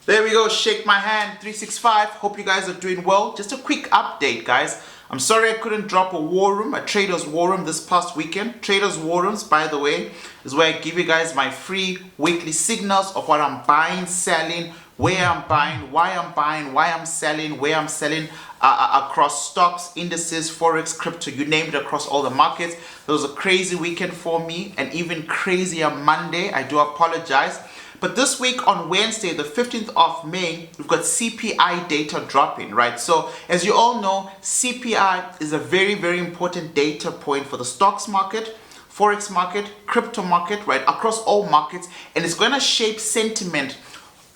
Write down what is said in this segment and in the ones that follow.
There we go, shake my hand, 365. Hope you guys are doing well. Just a quick update, guys. I'm sorry I couldn't drop a war room, a traders war room this past weekend. Traders war rooms, by the way, is where I give you guys my free weekly signals of what I'm buying, selling, where I'm buying, why I'm selling, where I'm selling across stocks, indices, Forex, crypto, you name it, across all the markets. It was a crazy weekend for me, and even crazier Monday. I do apologize. But this week on Wednesday, the 15th of May, we've got CPI data dropping, right? So as you all know, CPI is a very, very important data point for the stocks market, Forex market, crypto market, right? Across all markets. And it's going to shape sentiment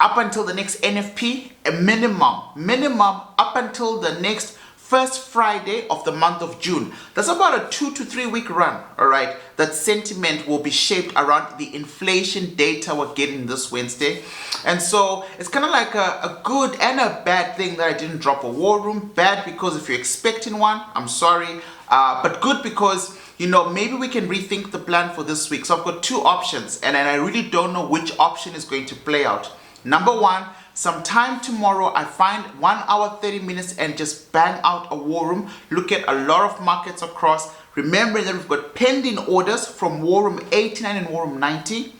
up until the next NFP, a minimum up until the next first Friday of the month of June. That's about a 2 to 3 week run, all right? That sentiment will be shaped around the inflation data we're getting this Wednesday. And so it's kind of like a good and a bad thing that I didn't drop a war room. Bad because if you're expecting one, I'm sorry. But good because, you know, maybe we can rethink the plan for this week. So I've got two options, and I really don't know which option is going to play out. Number one, sometime tomorrow I find 1 hour 30 minutes and just bang out a war room, look at a lot of markets across. Remember that we've got pending orders from war room 89 and war room 90.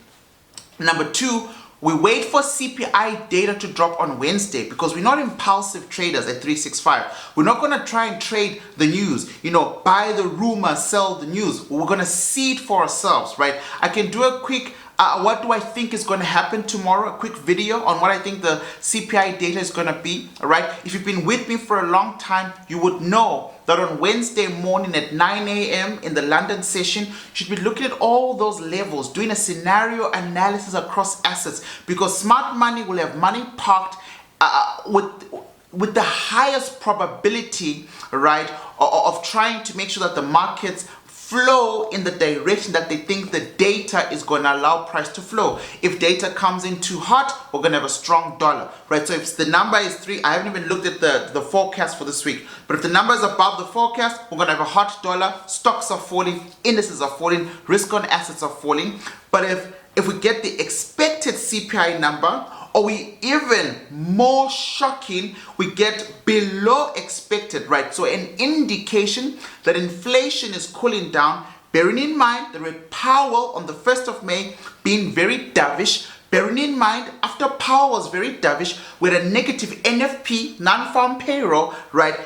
Number two, we wait for CPI data to drop on Wednesday because we're not impulsive traders at 365. We're not going to try and trade the news, you know, buy the rumor, sell the news. We're going to see it for ourselves, right? I can do a quick what do I think is going to happen tomorrow? A quick video on what I think the CPI data is going to be, all right? If you've been with me for a long time, you would know that on Wednesday morning at 9 a.m. in the London session, you should be looking at all those levels, doing a scenario analysis across assets, because smart money will have money parked with the highest probability, right, of trying to make sure that the markets flow in the direction that they think the data is going to allow price to flow. If data comes in too hot, we're going to have a strong dollar, right? So if the number is 3, I haven't even looked at the forecast for this week, but if the number is above the forecast, we're going to have a hot dollar, stocks are falling, indices are falling, risk on assets are falling. But if we get the expected CPI number, or we even more shocking, we get below expected, right? So an indication that inflation is cooling down, bearing in mind that with Powell on the 1st of May being very dovish, bearing in mind after Powell was very dovish with a negative NFP, non-farm payroll, right?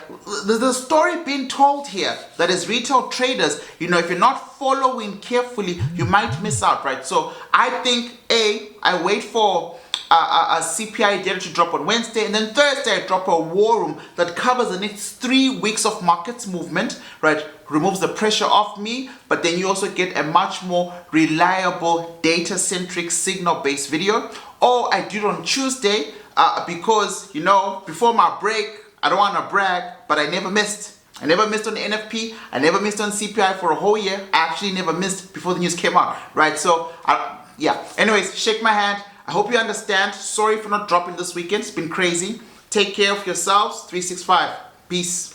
There's a story being told here that as retail traders, you know, if you're not following carefully, you might miss out, right? So I think, I wait for a CPI data to drop on Wednesday, and then Thursday I drop a war room that covers the next 3 weeks of markets movement, right? Removes the pressure off me, but then you also get a much more reliable data-centric signal-based video. Or I do it on Tuesday because, you know, before my break, I don't want to brag, but I never missed. I never missed on the NFP. I never missed on CPI for a whole year. I actually never missed before the news came out, right? So, yeah. Anyways, shake my hand. I hope you understand. Sorry for not dropping this weekend. It's been crazy. Take care of yourselves. 365. Peace.